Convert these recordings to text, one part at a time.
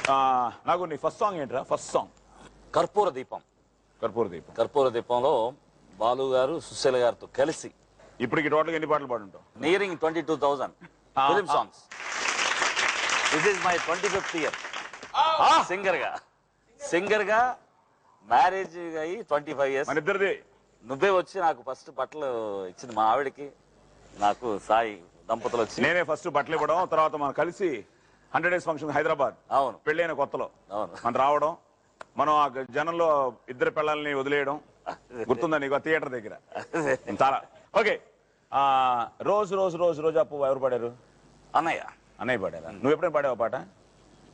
నాకు నీ first song ఏంట్రా? ఫస్ట్ సాంగ్ కర్పూర దీపం. కర్పూర దీపంలో బాలు గారు సుశీల గారితో కలిసి ఇప్పటికి టోటల్గా ఎన్ని పాటలు పాడుంటావు? Nearing 22,000 film songs. This is my 25th year singer గా మ్యారేజ్ అయ్యి 25 years. మన ఇద్దరిది. నువ్వే వచ్చి నాకు ఫస్ట్ బట్టలు ఇచ్చింది మా ఆవిడకి, నాకు సాయి దంపతులు వచ్చి. నేనే ఫస్ట్ బట్టలు ఇవ్వడం, తర్వాత మనం కలిసి 100 days ఫంక్షన్ హైదరాబాద్. అవును, పెళ్ళైన కొత్తలో. అవును, మనం రావడం, మనం ఆ జనంలో ఇద్దరు పిల్లల్ని వదిలేయడం గుర్తుందా నీకు? థియేటర్ దగ్గర చాలా. ఓకే, రోజా పువ్వు ఎవరు పాడారు? అన్నయ్య పాడారా? నువ్వు ఎప్పుడైనా పాడావా పాట?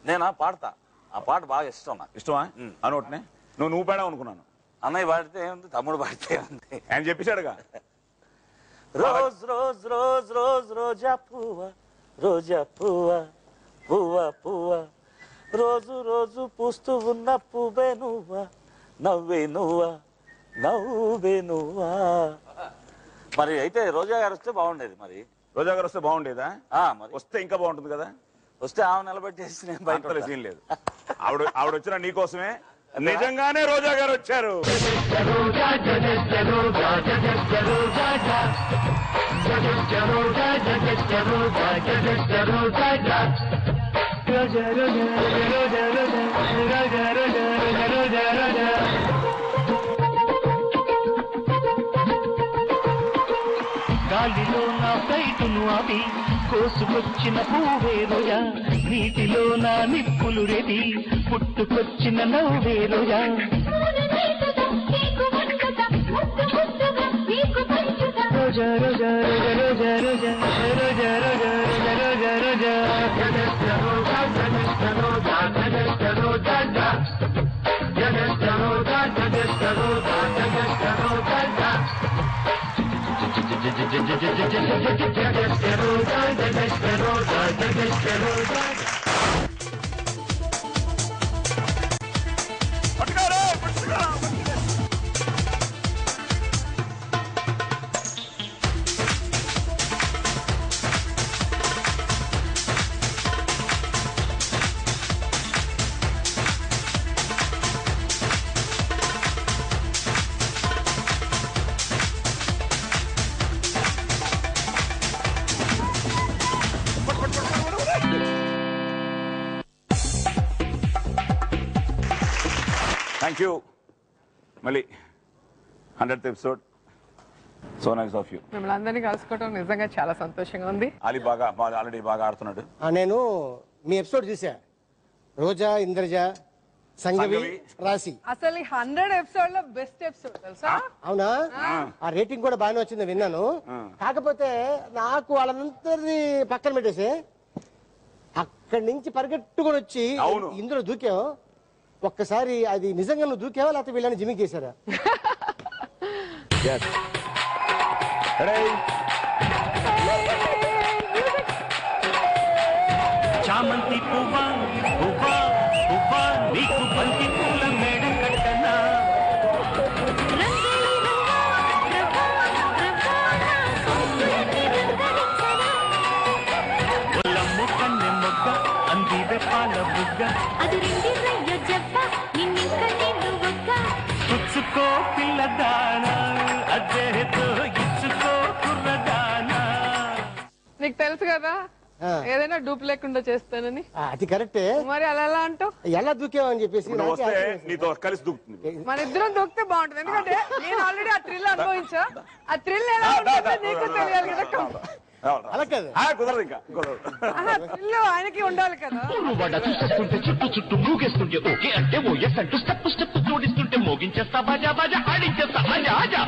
నేనా పాడతా. ఆ పాట బాగా ఇష్టం నాకు. ఇష్టమా? అనోటనే నువ్వు పాడావు అనుకున్నాను. అన్నయ్య పాడితే ఏముంది, తమ్ముడు పాడితే ఏముంది ఆయన చెప్పేశాడుగా. రోజ్ రోజ్ రోజ్ రోజ్ రోజా పువ్వ రోజు రోజు పూస్తూ ఉన్న పువ్వే నువ్వా, నవ్వే నువ్వా. మరి అయితే రోజా గారు వస్తే బాగుండేది. మరి రోజా గారు వస్తే బాగుండేదా? మరి వస్తే ఇంకా బాగుంటుంది కదా. వస్తే ఆమె నిలబెట్టేసి నేను బయట సీన్ లేదు. ఆవిడ వచ్చిన నీకోసమే. నిజంగానే రోజా గారు వచ్చారు. గాలిలో నా ఫ్లైటును ఆపి కోసుకొచ్చిన పువ్వే రోజా, నీటిలో నా నిప్పులు రెడి పుట్టుకొచ్చిన నవ్వే రోజా. రోజా రోజా రోజా రోజా రోజా రోజా రోజా రోజా థ్యాంక్ యూ. మళ్ళీ 100th episode. So nice of you. మిమ్మల్ని అందరినీ కలుసుకోవడం నిజంగా చాలా సంతోషంగా ఉంది. ఆల్రెడీ బాగా ఆడుతున్నాడు. నేను మీ ఎపిసోడ్ చూసా. రోజా, ఇంద్రజ, సంగవి, రాశి. అసలు 100 ఎపిసోడ్ లో బెస్ట్ ఎపిసోడ్ తెలుసా? అవునా? ఆ రేటింగ్ కూడా బాగానే వచ్చింది విన్నాను. కాకపోతే నాకు వాళ్ళందరినీ పక్కన పెట్టేసి అక్కడి నుంచి పరిగెట్టుకొని వచ్చి ఇందులో దూకావు. ఒక్కసారి అది నిజంగా నువ్వు దూకావా లేకపోతే వీళ్ళని జిమ్మింగ్ చేశారా? చామంతి పువ్వా పువ్వా పువ్వా నీకు బంతి పూల మేడ కట్టనా, ఒల్లమ్ము కన్నె మొగ్గ అందివే పాల బుగ్గ, పుచ్చుకో పిల్లదానా అదేతో ఇచ్చుకో కుర్రదానా. నీకు తెలుసు కదా ఏదైనా డూప్ లేకుండా చేస్తానని. అది కరెక్టే. మరి అలా ఎలా అంటావు? ఎలా దూకేవని చెప్పేసి నీతో కలిసి దూకుతుంది. మన ఇద్దరం దూకితే బాగుంటుంది. ఎందుకంటే నేను ఆల్రెడీ ఆ థ్రిల్ అనుభవించా. ఆ థ్రిల్ ఎలా ఉంటుందో నీకు తెలియాలి కదా. అలా కాదు, కుదరదు. ఇంకా థ్రిల్ ఆయనకి ఉండాలి కదా. చుట్టూ చుట్టూ మూగేస్తుంటే ఓకే అంటే ఓ ఎస్ అంటూ స్టెప్ స్టెప్ జోడిస్తుంటే మోగించేస్తా బాజా బాజా ఆడించేస్తా ఆజా ఆజా.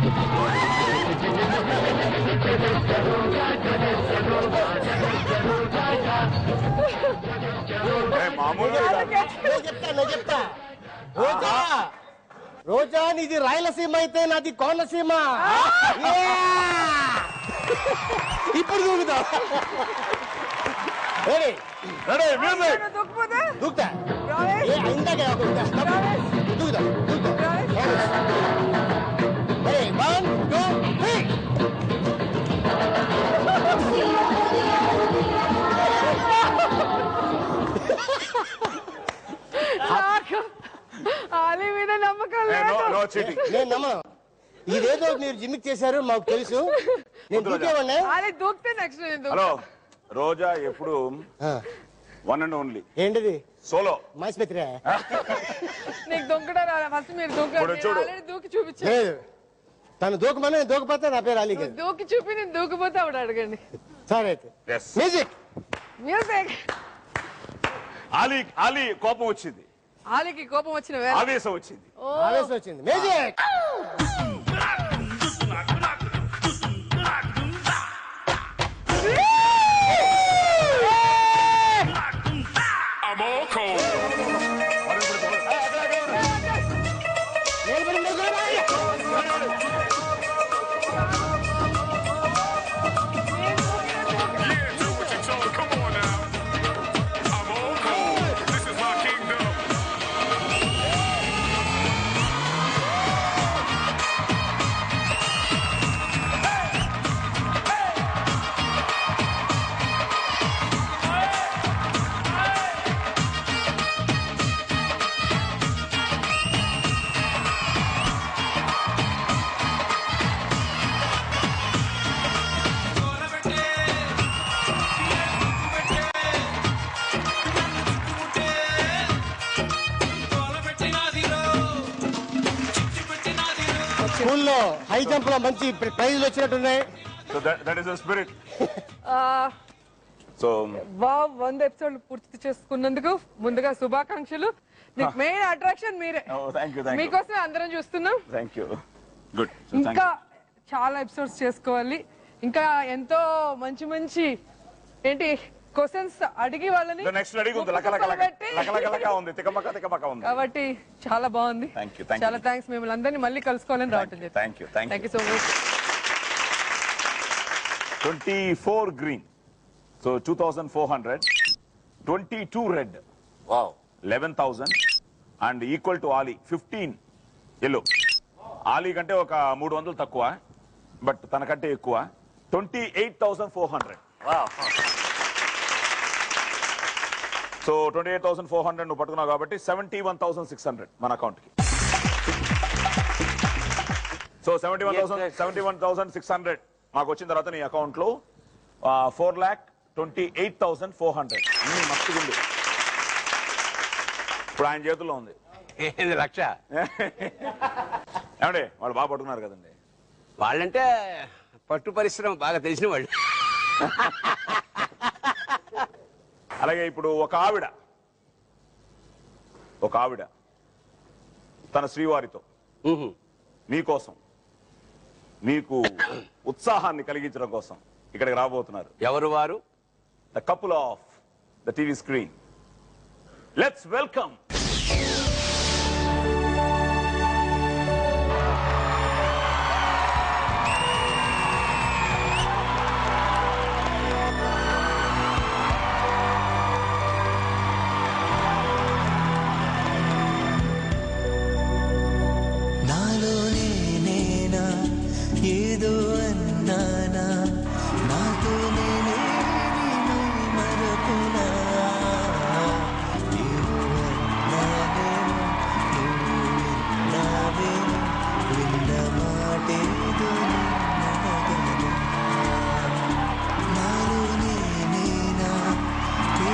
చెప్తా. రోజా, రోజా నీది రాయలసీమ అయితే నాది కోనసీమ. ఇప్పుడు దూకుతా. దూకుతా ఇందాక దూకుతా. 1, 2, 3. మీద నమ్మకం లేదు. No cheating. నేను నమ్మను. ఇదేదో మీరు జిమ్మిక్ చేశారు మాకు తెలుసు. నేను దూకేవాడిని. అదే దూకితే నెక్స్ట్ హలో రోజా ఎప్పుడు వన్ అండ్ ఓన్లీ. ఏంటిది? సోలో. మాసిపెత్తిరా? నీకు దూకడం రాలే. ఫస్ట్ మీరు ఇప్పుడు చూడు. ఆల్రెడీ దూకి చూపించు. లేదు, తను దూకమని నేను దూకపోతే నా పేరు అలీ గారు. దూకి చూపి నేను దూకిపోతే అప్పుడు అడగండి. సరే అయితే మ్యూజిక్. మ్యూజిక్. ఆలీ కోపం వచ్చింది. ఆలీకి కోపం వచ్చిన వేళ ఆవేశం వచ్చింది. ఆవేశం వచ్చింది. మ్యూజిక్. స్కూల్లో హై జంప్ లో మంచి ప్రైజ్లు వచ్చినట్టున్నాయి. So that is the spirit. So 100 ఎపిసోడ్లు పూర్తి చేసుకున్నందుకు ముందుగా శుభాకాంక్షలు. నీకు మెయిన్ అట్రాక్షన్ మీరే. thank you. మీకోసమే అందరం చూస్తున్నాం. Thank you. Good. So, ఇంకా చాలా ఎపిసోడ్స్ చేసుకోవాలి. ఇంకా ఎంతో మంచి మంచి ఏంటి క్వశ్చన్స్ అడిగి వాళ్ళని నెక్స్ట్ అడిగి ఉంది. లక ఉంది. తికమక ఉంది. కాబట్టి చాలా బాగుంది. Thank you. చాలా థ్యాంక్స్. మిమ్మల్ని అందరినీ మళ్ళీ కలుసుకోవాలని రావటం జరిగింది. Thank you so much. 24 green. So 2400. 22 red. Wow. 11,000 and equal to Ali 15 yellow. Ali కంటే ఒక 300 తక్కువ, బట్ తనకంటే ఎక్కువ. 28,400. వావ్. సో 28,400 నువ్వు పట్టుకున్నావు కాబట్టి 71,600 మన అకౌంట్ కి. సో 71,600 మాకు వచ్చిన తర్వాత నీ అకౌంట్ లో 4,28,400. మస్తుగా ఉంది. ఇప్పుడు ఆయన చేతుల్లో ఉంది. లక్ష. ఏమండి వాళ్ళు బాగా పట్టుకున్నారు కదండి. వాళ్ళంటే పట్టు పరిశ్రమ బాగా తెలిసిన వాళ్ళు. అలాగే ఇప్పుడు ఒక ఆవిడ తన శ్రీవారితో నీకోసం, నీకు ఉత్సాహాన్ని కలిగించడం కోసం ఇక్కడికి రాబోతున్నారు. ఎవరు వారు? The couple of the TV screen. Let's welcome ఏదో అన్నానా నాతో నేనే మరపునా ఏదో అన్నానేమో నువ్వు విన్నావేమో విన్న మాటేదో నాలో నేనేనా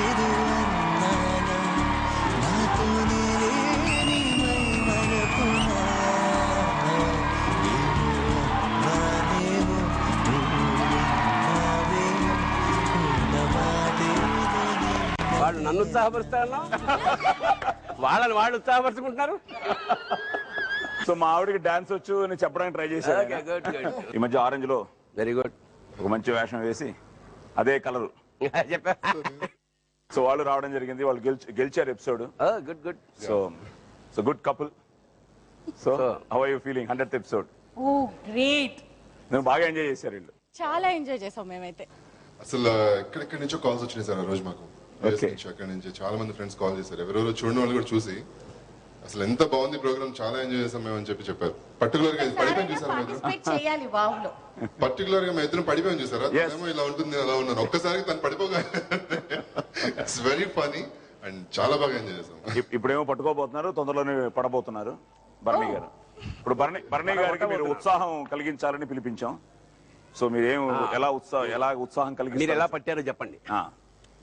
ఏదో అన్నానా నాతో నేనే మరపునా వాళ్ళు నన్ను ఉత్సాహపరుస్తారన్నా? వాళ్ళని వాళ్ళు ఉత్సాహపరుచుకుంటున్నారు. సో మా ఆవిడకి డాన్స్ వచ్చు అని చెప్పడానికి ట్రై చేశాను. ఈ మధ్య ఆరెంజ్ లో వెరీ గుడ్ ఒక మంచి వేషం వేసి అదే కలరు చెప్పా. సో వాళ్ళు రావడం జరిగింది. వాళ్ళు గెలిచారు episode. Good good. So good couple. So how are you feeling 100th episode? Oh great. నేను బాగా ఎంజాయ్ చేశారు వీళ్ళు. చాలా ఎంజాయ్ చేసాం మేమైతే. అసలు ఎక్కడెక్కడి నుంచో కాల్స్ వచ్చినాయి సార్ ఆ రోజు మాకు. అక్కడ నుంచి చాలా మంది ఫ్రెండ్స్ కాల్ చేశారు. ఎవరెవరో చూడని వాళ్ళు కూడా చూసి అసలు ఎంత బాగుంది ప్రోగ్రామ్, చాలా ఎంజాయ్ చేసాం మేము అని చెప్పారు. పర్టికులర్ గా పడిపోయి చూసారు. పర్టికులర్ గా మేము ఇద్దరం పడిపోయి చూసారా? ఏమో ఇలా ఉంటుంది అలా ఉన్నాను. ఒక్కసారి తను పడిపోగా ఇట్స్ వెరీ ఫనీ అండ్ చాలా బాగా ఎంజాయ్ చేసాం. ఇప్పుడేమో పట్టుకోబోతున్నారు, తొందరలోనే పడబోతున్నారు. భరణి గారు. ఇప్పుడు భరణి గారికి మీరు ఉత్సాహం కలిగించాలని పిలిపించాం. సో మీరేం ఎలా ఉత్సాహం మీరు కలిగి ఎలా పట్టారో చెప్పండి.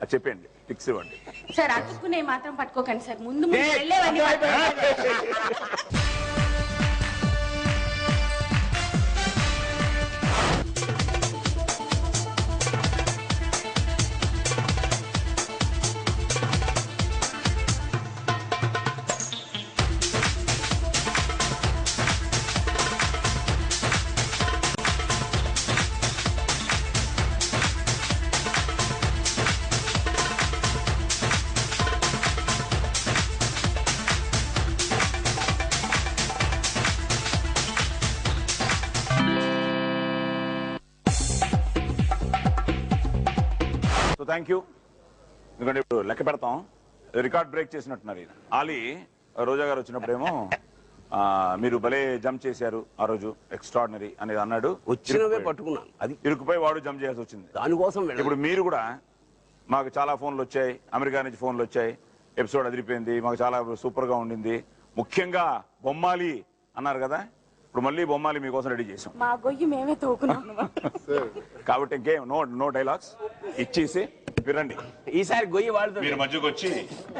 అది చెప్పండి, టిక్స్ ఇవ్వండి. సార్ అతుక్కునే మాత్రం పట్టుకోకండి సార్, ముందు వెళ్ళేవన్నీ థ్యాంక్ యూ. ఎందుకంటే ఇప్పుడు లెక్క పెడతాం, రికార్డ్ బ్రేక్ చేసినట్టున్నారు ఈయన. ఆలీ రోజా గారు వచ్చినప్పుడేమో మీరు భలే జంప్ చేశారు ఆ రోజు, ఎక్స్ట్రాడినరీ అనేది అన్నాడు. వచ్చినవే పట్టుకున్నాను, అది ఇరుకుపోయి వాడు జంప్ చేయాల్సి వచ్చింది. దానికోసం ఇప్పుడు మీరు కూడా మాకు చాలా ఫోన్లు వచ్చాయి, అమెరికా నుంచి ఫోన్లు వచ్చాయి, ఎపిసోడ్ అదిరిపోయింది, మాకు చాలా సూపర్ గా ఉండింది, ముఖ్యంగా బొమ్మాలి అన్నారు కదా. ఇప్పుడు మళ్ళీ బొమ్మాలి మీకోసం రెడీ చేసాం. మా గొయ్యి మేమే తోకున్నాం. కాబట్టి ఇంకేం నో డైలాగ్స్ ఇచ్చేసి విరండి. ఈసారి గొయ్యి వాడుతూ మీరు మధ్యకు వచ్చి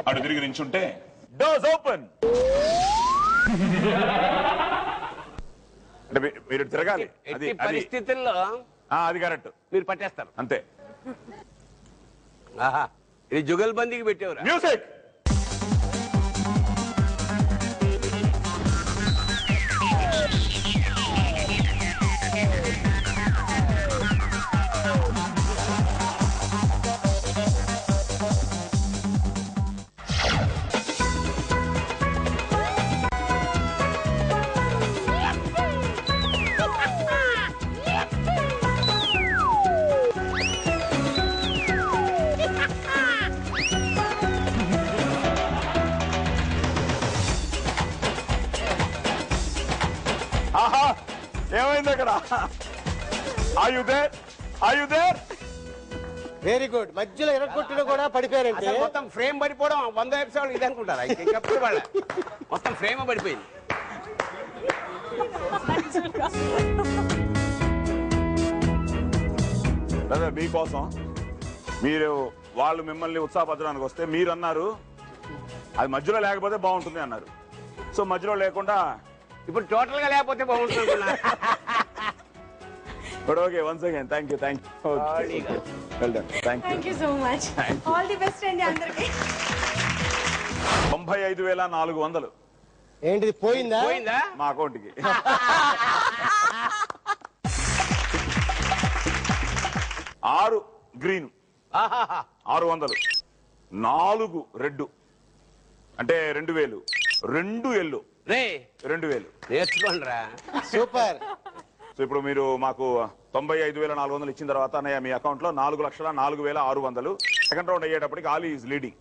అటు తిరిగి నించుంటే డోర్స్ ఓపెన్ అంటే మీరు తిరగాలి. అది పరిస్థితుల్లో అది కరెక్ట్, మీరు పట్టేస్తారు అంతే. ఆహా, ఇది జుగల్బందీకి పెట్టేవరా. మ్యూజిక్. ఏమైంది అక్కడ? Very good. మధ్యలో ఎరగొట్టిన కూడా పడిపోయారంటే మొత్తం ఫ్రేమ్ పడిపోవడం 100 ఎపిసోడ్ ఇది అనుకుంటారా? ఇంకెప్పుడు వాళ్ళ మొత్తం ఫ్రేమ్ పడిపోయింది. మీకోసం మీరు వాళ్ళు మిమ్మల్ని ఉత్సాహపరచడానికి వస్తే మీరు అన్నారు అది మధ్యలో లేకపోతే బాగుంటుంది అన్నారు. సో మధ్యలో లేకుండా ఇప్పుడు టోటల్ గా లేకపోతే బాగుంటుంది. But okay, once again thank you. Well done, thank you so much. All the best అండి అందరికి. 95,400 ఏంటిది పోయిందా? మా అకౌంట్కి. 6 గ్రీన్, 600, 4 రెడ్ అంటే 2,000, 2 ఎల్లో, 2,000 నేర్చుకోండిరా. సూపర్. సో ఇప్పుడు మీరు మాకు 95,400 ఇచ్చిన తర్వాత మీ అకౌంట్ లో 4,04,600. సెకండ్ రౌండ్ అయ్యేటప్పటికి ఆలీ ఈజ్ లీడింగ్.